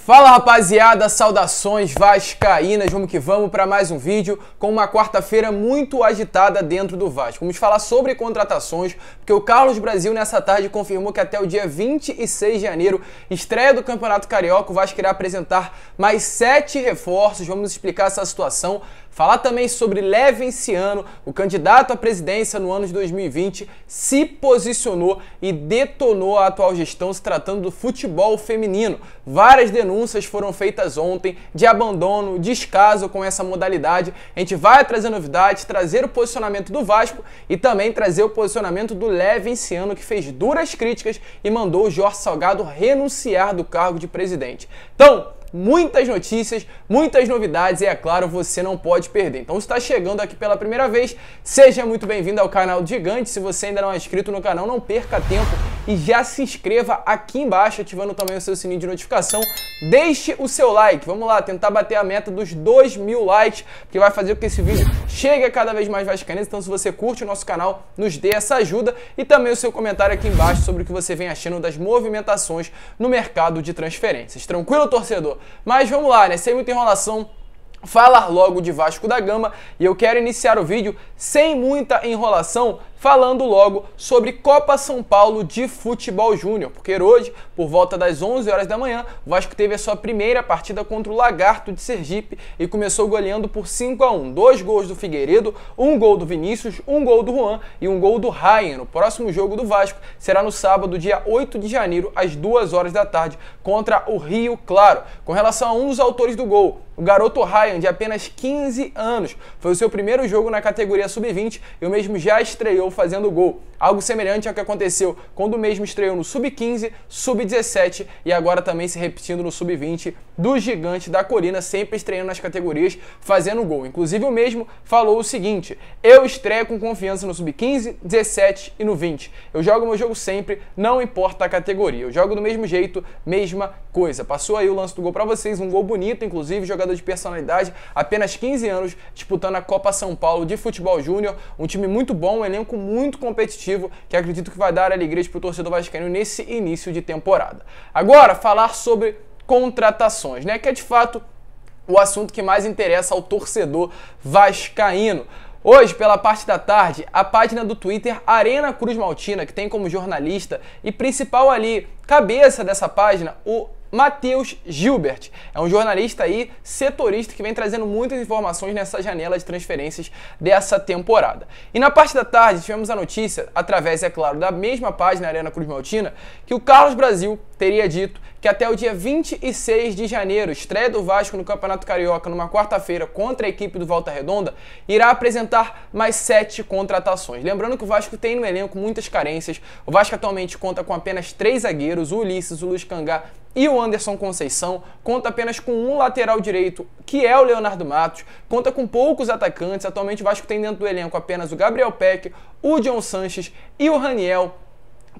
Fala rapaziada, saudações vascaínas, vamos que vamos para mais um vídeo com uma quarta-feira muito agitada dentro do Vasco. Vamos falar sobre contratações, porque o Carlos Brasil nessa tarde confirmou que até o dia 26 de janeiro, estreia do Campeonato Carioca, o Vasco irá apresentar mais 7 reforços, vamos explicar essa situação. Falar também sobre Levenciano, o candidato à presidência no ano de 2020, se posicionou e detonou a atual gestão se tratando do futebol feminino. Várias denúncias foram feitas ontem de abandono, descaso com essa modalidade. A gente vai trazer novidades, trazer o posicionamento do Vasco e também trazer o posicionamento do Levenciano, que fez duras críticas e mandou o Jorge Salgado renunciar do cargo de presidente. Então, muitas notícias, muitas novidades e, é claro, você não pode perder. Então, se está chegando aqui pela primeira vez, seja muito bem-vindo ao canal do Gigante. Se você ainda não é inscrito no canal, não perca tempo e já se inscreva aqui embaixo, ativando também o seu sininho de notificação. Deixe o seu like. Vamos lá, tentar bater a meta dos 2.000 likes, que vai fazer com que esse vídeo chegue a cada vez mais vascaínos. Então, se você curte o nosso canal, nos dê essa ajuda e também o seu comentário aqui embaixo sobre o que você vem achando das movimentações no mercado de transferências. Tranquilo, torcedor? Mas vamos lá, né? Sem muita enrolação, falar logo de Vasco da Gama, e eu quero iniciar o vídeo sem muita enrolação, falando logo sobre Copa São Paulo de Futebol Júnior, porque hoje, por volta das 11 horas da manhã, o Vasco teve a sua primeira partida contra o Lagarto de Sergipe e começou goleando por 5-1. 2 gols do Figueiredo, 1 gol do Vinícius, 1 gol do Juan e 1 gol do Ryan. O próximo jogo do Vasco será no sábado, dia 8 de janeiro, às 2 horas da tarde, contra o Rio Claro. Com relação a um dos autores do gol, o garoto Ryan, de apenas 15 anos, foi o seu primeiro jogo na categoria sub-20 e o mesmo já estreou fazendo gol. Algo semelhante ao que aconteceu quando o mesmo estreou no sub-15, sub-17 e agora também se repetindo no sub-20 do Gigante da Colina, sempre estreando nas categorias, fazendo gol. Inclusive o mesmo falou o seguinte: eu estreio com confiança no sub-15, 17 e no 20. Eu jogo meu jogo sempre, não importa a categoria. Eu jogo do mesmo jeito, mesma coisa. Passou aí o lance do gol para vocês, um gol bonito, inclusive, jogador de personalidade, apenas 15 anos, disputando a Copa São Paulo de Futebol Júnior, um time muito bom, um elenco muito competitivo, que acredito que vai dar alegrias para o torcedor vascaíno nesse início de temporada. Agora, falar sobre contratações, né, que é de fato o assunto que mais interessa ao torcedor vascaíno. Hoje, pela parte da tarde, a página do Twitter Arena Cruz Maltina, que tem como jornalista e principal ali, cabeça dessa página, o Matheus Gilbert. É um jornalista aí, setorista, que vem trazendo muitas informações nessa janela de transferências dessa temporada. E na parte da tarde tivemos a notícia, através, é claro, da mesma página Arena Cruz Maltina, que o Carlos Brasil teria dito que até o dia 26 de janeiro, estreia do Vasco no Campeonato Carioca, numa quarta-feira, contra a equipe do Volta Redonda, irá apresentar mais 7 contratações. Lembrando que o Vasco tem no elenco muitas carências. O Vasco atualmente conta com apenas 3 zagueiros, o Ulisses, o Luiz Cangá e o Anderson Conceição, conta apenas com um lateral direito, que é o Leonardo Matos, conta com poucos atacantes. Atualmente o Vasco tem dentro do elenco apenas o Gabriel Peck, o John Sanches e o Raniel.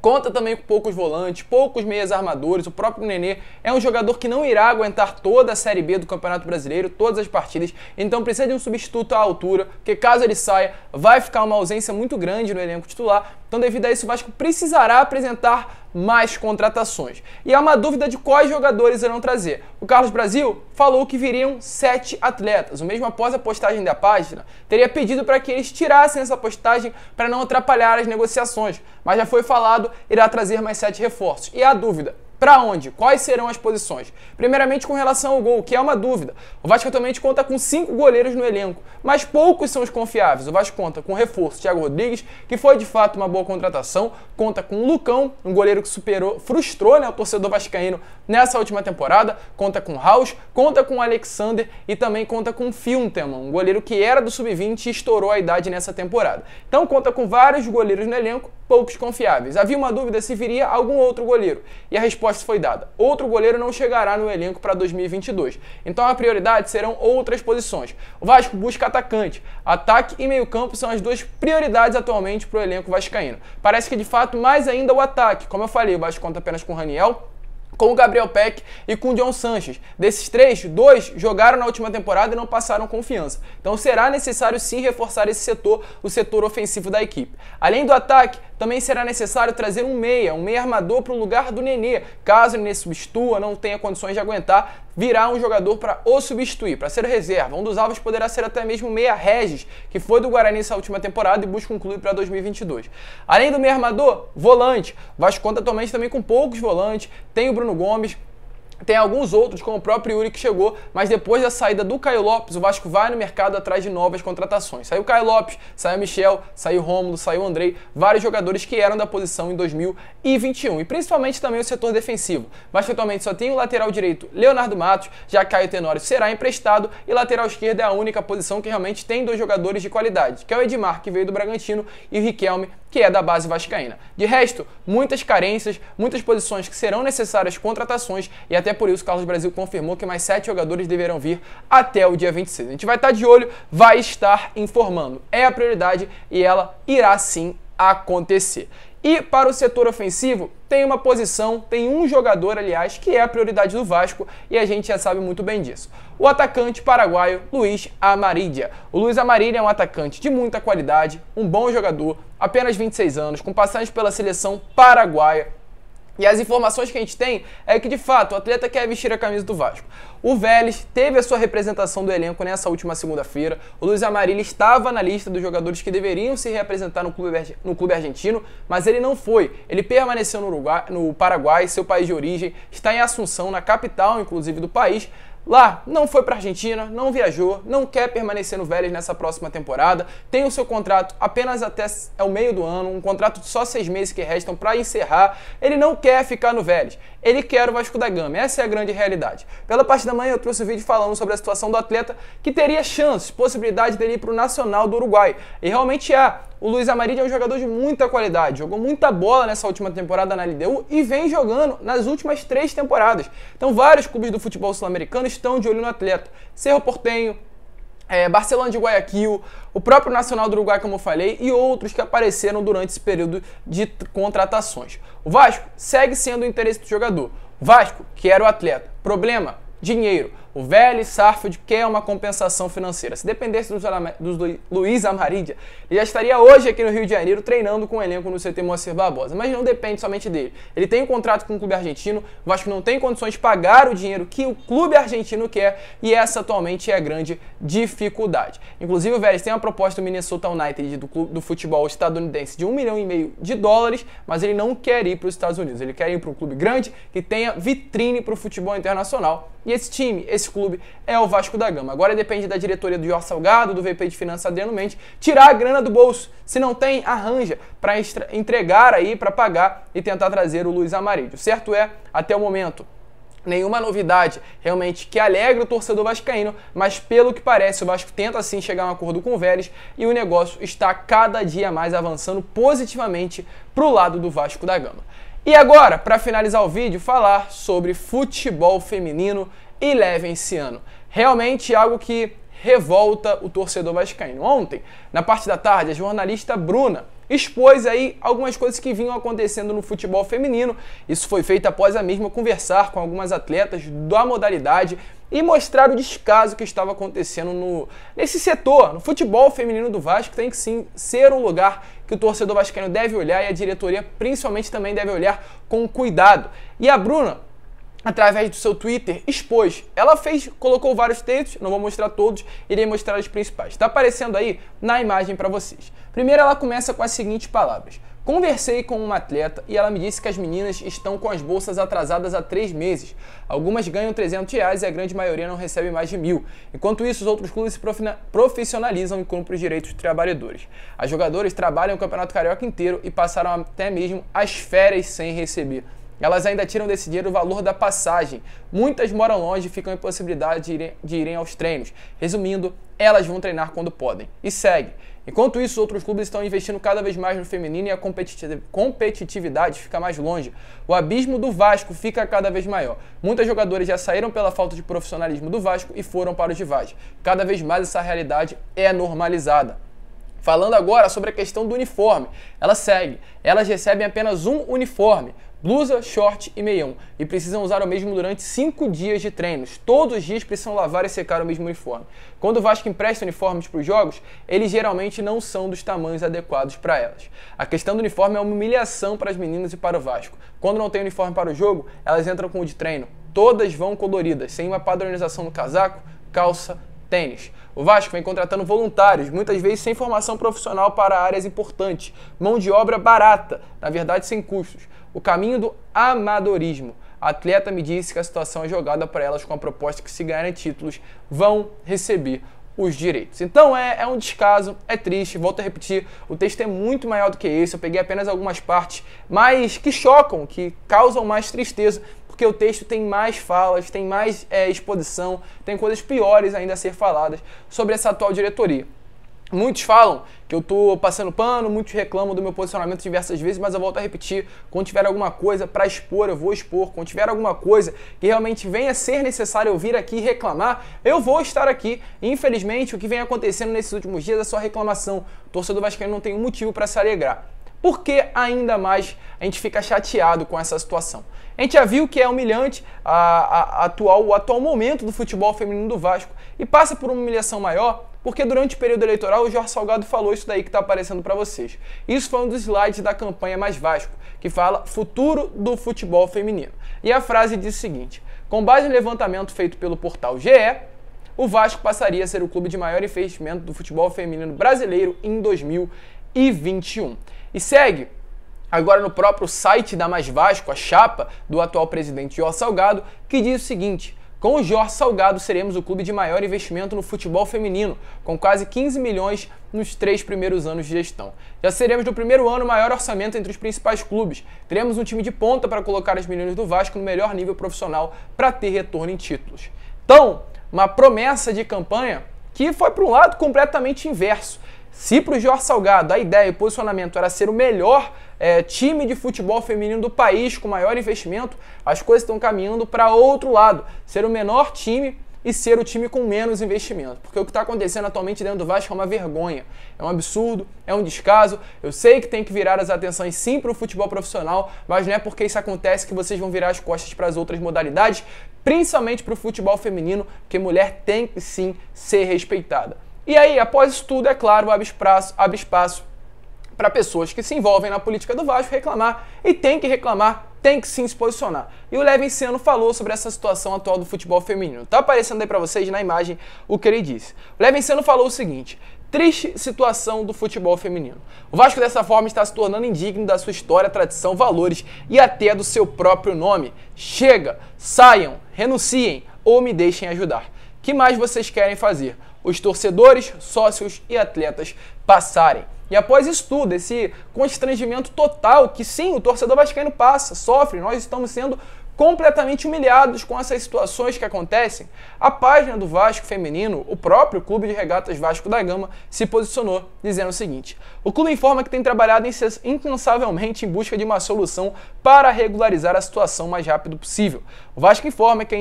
Conta também com poucos volantes, poucos meias armadores. O próprio Nenê é um jogador que não irá aguentar toda a Série B do Campeonato Brasileiro, todas as partidas, então precisa de um substituto à altura, porque caso ele saia, vai ficar uma ausência muito grande no elenco titular. Então, devido a isso, o Vasco precisará apresentar mais contratações. E há uma dúvida de quais jogadores irão trazer. O Carlos Brasil falou que viriam 7 atletas. O mesmo, após a postagem da página, teria pedido para que eles tirassem essa postagem para não atrapalhar as negociações. Mas já foi falado, irá trazer mais 7 reforços. E a dúvida: para onde? Quais serão as posições? Primeiramente, com relação ao gol, que é uma dúvida. O Vasco atualmente conta com 5 goleiros no elenco, mas poucos são os confiáveis. O Vasco conta com o reforço Thiago Rodrigues, que foi de fato uma boa contratação. Conta com o Lucão, um goleiro que frustrou, né, o torcedor vascaíno nessa última temporada. Conta com o Raus, conta com o Alexander e também conta com o Filteman, um goleiro que era do sub-20 e estourou a idade nessa temporada. Então conta com vários goleiros no elenco, poucos confiáveis. Havia uma dúvida se viria algum outro goleiro, e a resposta foi dada: outro goleiro não chegará no elenco para 2022. Então a prioridade serão outras posições. O Vasco busca atacante. Ataque e meio-campo são as duas prioridades atualmente para o elenco vascaíno. Parece que de fato mais ainda o ataque. Como eu falei, o Vasco conta apenas com o Raniel, com o Gabriel Peck e com o John Sanches. Desses três, 2 jogaram na última temporada e não passaram confiança. Então será necessário sim reforçar esse setor, o setor ofensivo da equipe. Além do ataque, também será necessário trazer um meia armador para o lugar do Nenê. Caso o Nenê substitua, não tenha condições de aguentar, virá um jogador para o substituir, para ser reserva. Um dos alvos poderá ser até mesmo o meia Regis, que foi do Guarani essa última temporada e busca um clube para 2022. Além do meia armador, volante. O Vasco conta atualmente também com poucos volantes. Tem o Bruno Gomes, tem alguns outros, como o próprio Yuri que chegou, mas depois da saída do Caio Lopes, o Vasco vai no mercado atrás de novas contratações. Saiu o Caio Lopes, saiu o Michel, saiu o Rômulo, saiu o Andrei, vários jogadores que eram da posição em 2021. E principalmente também o setor defensivo. O Vasco atualmente só tem o lateral direito Leonardo Matos, já Caio Tenório será emprestado, e lateral esquerdo é a única posição que realmente tem 2 jogadores de qualidade, que é o Edmar, que veio do Bragantino, e o Riquelme, que é da base vascaína. De resto, muitas carências, muitas posições que serão necessárias contratações, e até por isso o Carlos Brasil confirmou que mais 7 jogadores deverão vir até o dia 26. A gente vai estar de olho, vai estar informando. É a prioridade e ela irá sim acontecer. E para o setor ofensivo, tem uma posição, tem um jogador, aliás, que é a prioridade do Vasco e a gente já sabe muito bem disso. O atacante paraguaio Luiz Amarília. O Luiz Amarília é um atacante de muita qualidade, um bom jogador, apenas 26 anos, com passagem pela seleção paraguaia. E as informações que a gente tem é que, de fato, o atleta quer vestir a camisa do Vasco. O Vélez teve a sua representação do elenco nessa última segunda-feira. O Luiz Amarília estava na lista dos jogadores que deveriam se representar no clube argentino, mas ele não foi. Ele permaneceu no Paraguai, seu país de origem, está em Assunção, na capital, inclusive, do país. Lá, não foi para a Argentina, não viajou, não quer permanecer no Vélez nessa próxima temporada, tem o seu contrato apenas até o meio do ano, um contrato de só 6 meses que restam para encerrar. Ele não quer ficar no Vélez, ele quer o Vasco da Gama, essa é a grande realidade. Pela parte da manhã eu trouxe um vídeo falando sobre a situação do atleta, que teria chances, possibilidade dele ir para o Nacional do Uruguai, e realmente há. O Luiz Amarília é um jogador de muita qualidade, jogou muita bola nessa última temporada na LDU e vem jogando nas últimas 3 temporadas. Então vários clubes do futebol sul-americano estão de olho no atleta. Cerro Porteño, Barcelona de Guayaquil, o próprio Nacional do Uruguai, como eu falei, e outros que apareceram durante esse período de contratações. O Vasco segue sendo o interesse do jogador. O Vasco quer o atleta. Problema? Dinheiro. O Vélez Sarsfield quer uma compensação financeira. Se dependesse do Luiz Amarília, ele já estaria hoje aqui no Rio de Janeiro treinando com o elenco no CT Moacir Barbosa. Mas não depende somente dele. Ele tem um contrato com o clube argentino, o Vasco não tem condições de pagar o dinheiro que o clube argentino quer, e essa atualmente é a grande dificuldade. Inclusive o Vélez tem uma proposta do Minnesota United, do clube do futebol estadunidense, de $1,5 milhão, mas ele não quer ir para os Estados Unidos. Ele quer ir para um clube grande que tenha vitrine para o futebol internacional. E esse time, esse clube é o Vasco da Gama. Agora depende da diretoria do Jorge Salgado, do VP de Finanças Adriano Mendes, tirar a grana do bolso. Se não tem, arranja para entregar aí, para pagar e tentar trazer o Luiz Amarília. O certo é, até o momento, nenhuma novidade realmente que alegre o torcedor vascaíno, mas pelo que parece o Vasco tenta sim chegar a um acordo com o Vélez e o negócio está cada dia mais avançando positivamente para o lado do Vasco da Gama. E agora, para finalizar o vídeo, falar sobre futebol feminino e leve esse ano. Realmente algo que revolta o torcedor vascaíno. Ontem, na parte da tarde, a jornalista Bruna expôs aí algumas coisas que vinham acontecendo no futebol feminino. Isso foi feito após a mesma conversar com algumas atletas da modalidade e mostrar o descaso que estava acontecendo nesse setor, no futebol feminino do Vasco. Tem que sim ser um lugar que o torcedor vascaíno deve olhar e a diretoria principalmente também deve olhar com cuidado. E a Bruna, através do seu Twitter, expôs. Ela colocou vários textos, não vou mostrar todos, irei mostrar os principais. Está aparecendo aí na imagem para vocês. Primeiro ela começa com as seguintes palavras. Conversei com uma atleta e ela me disse que as meninas estão com as bolsas atrasadas há 3 meses. Algumas ganham R$300 e a grande maioria não recebe mais de 1.000. Enquanto isso, os outros clubes se profissionalizam e cumprem os direitos dos trabalhadores. As jogadoras trabalham o Campeonato Carioca inteiro e passaram até mesmo as férias sem receber. Elas ainda tiram desse dinheiro o valor da passagem. Muitas moram longe e ficam em possibilidade de irem aos treinos. Resumindo, elas vão treinar quando podem. E segue. Enquanto isso, outros clubes estão investindo cada vez mais no feminino e a competitividade fica mais longe. O abismo do Vasco fica cada vez maior. Muitas jogadoras já saíram pela falta de profissionalismo do Vasco e foram para o Givaz. Cada vez mais essa realidade é normalizada. Falando agora sobre a questão do uniforme. Ela segue. Elas recebem apenas um uniforme. blusa, short e meião, e precisam usar o mesmo durante 5 dias de treinos. Todos os dias precisam lavar e secar o mesmo uniforme. Quando o Vasco empresta uniformes para os jogos, eles geralmente não são dos tamanhos adequados para elas. A questão do uniforme é uma humilhação para as meninas e para o Vasco. Quando não tem uniforme para o jogo, elas entram com o de treino. Todas vão coloridas, sem uma padronização no casaco, calça, tênis. O Vasco vem contratando voluntários, muitas vezes sem formação profissional para áreas importantes. Mão de obra barata, na verdade sem custos. O caminho do amadorismo. A atleta me disse que a situação é jogada para elas com a proposta que, se ganharem títulos, vão receber os direitos. Então é um descaso, é triste, volto a repetir, o texto é muito maior do que esse, eu peguei apenas algumas partes, mas que chocam, que causam mais tristeza, porque o texto tem mais falas, tem mais exposição, tem coisas piores ainda a ser faladas sobre essa atual diretoria. Muitos falam que eu estou passando pano, muitos reclamam do meu posicionamento diversas vezes, mas eu volto a repetir, quando tiver alguma coisa para expor, eu vou expor. Quando tiver alguma coisa que realmente venha a ser necessário eu vir aqui reclamar, eu vou estar aqui. E, infelizmente, o que vem acontecendo nesses últimos dias é só reclamação. O torcedor vascaíno não tem um motivo para se alegrar. Por que ainda mais a gente fica chateado com essa situação? A gente já viu que é humilhante o atual momento do futebol feminino do Vasco e passa por uma humilhação maior porque durante o período eleitoral o Jorge Salgado falou isso daí que está aparecendo para vocês. Isso foi um dos slides da campanha Mais Vasco, que fala futuro do futebol feminino. E a frase diz o seguinte: com base no levantamento feito pelo portal GE, o Vasco passaria a ser o clube de maior investimento do futebol feminino brasileiro em 2021. E segue agora no próprio site da Mais Vasco, a chapa do atual presidente Jorge Salgado, que diz o seguinte: com o Jorge Salgado seremos o clube de maior investimento no futebol feminino, com quase 15 milhões nos 3 primeiros anos de gestão. Já seremos no primeiro ano o maior orçamento entre os principais clubes. Teremos um time de ponta para colocar as meninas do Vasco no melhor nível profissional para ter retorno em títulos. Então, uma promessa de campanha que foi para um lado completamente inverso. Se para o Jorge Salgado a ideia e o posicionamento era ser o melhor time de futebol feminino do país, com maior investimento, as coisas estão caminhando para outro lado. Ser o menor time e ser o time com menos investimento. Porque o que está acontecendo atualmente dentro do Vasco é uma vergonha, é um absurdo, é um descaso. Eu sei que tem que virar as atenções sim para o futebol profissional, mas não é porque isso acontece que vocês vão virar as costas para as outras modalidades, principalmente para o futebol feminino, porque mulher tem que sim ser respeitada. E aí, após isso tudo, é claro, abre espaço para pessoas que se envolvem na política do Vasco reclamar, e tem que reclamar, tem que sim se posicionar. E o Levinciano falou sobre essa situação atual do futebol feminino. Tá aparecendo aí para vocês na imagem o que ele disse. O Levinciano falou o seguinte: triste situação do futebol feminino. O Vasco dessa forma está se tornando indigno da sua história, tradição, valores e até do seu próprio nome. Chega, saiam, renunciem ou me deixem ajudar. O que mais vocês querem fazer? Os torcedores, sócios e atletas passarem. E após isso tudo, esse constrangimento total que sim, o torcedor vascaíno passa, sofre, nós estamos sendo completamente humilhados com essas situações que acontecem, a página do Vasco Feminino, o próprio Clube de Regatas Vasco da Gama, se posicionou dizendo o seguinte: o clube informa que tem trabalhado incansavelmente em busca de uma solução para regularizar a situação o mais rápido possível. O Vasco informa que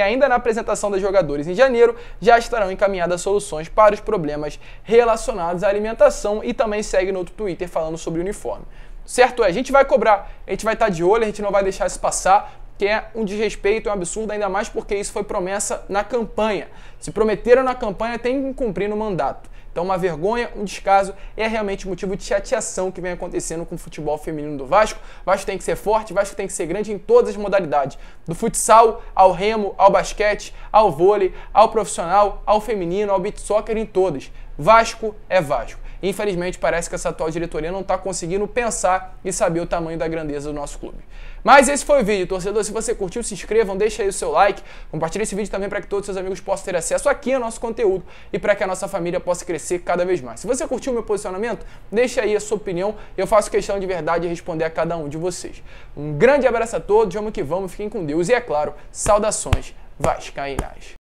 ainda na apresentação dos jogadores em janeiro já estarão encaminhadas soluções para os problemas relacionados à alimentação, e também segue no outro Twitter falando sobre o uniforme. Certo a gente vai cobrar, a gente vai estar de olho, a gente não vai deixar isso passar, que é um desrespeito, é um absurdo, ainda mais porque isso foi promessa na campanha. Se prometeram na campanha, tem que cumprir no mandato. Então, uma vergonha, um descaso, é realmente motivo de chateação que vem acontecendo com o futebol feminino do Vasco. O Vasco tem que ser forte, o Vasco tem que ser grande em todas as modalidades. Do futsal, ao remo, ao basquete, ao vôlei, ao profissional, ao feminino, ao beach soccer, em todas. Vasco é Vasco. Infelizmente, parece que essa atual diretoria não está conseguindo pensar e saber o tamanho da grandeza do nosso clube. Mas esse foi o vídeo, torcedor. Se você curtiu, se inscrevam, deixa aí o seu like, compartilhe esse vídeo também para que todos os seus amigos possam ter acesso aqui ao nosso conteúdo e para que a nossa família possa crescer cada vez mais. Se você curtiu o meu posicionamento, deixa aí a sua opinião. Eu faço questão de verdade de responder a cada um de vocês. Um grande abraço a todos, vamos que vamos, fiquem com Deus e, é claro, saudações vascaínas.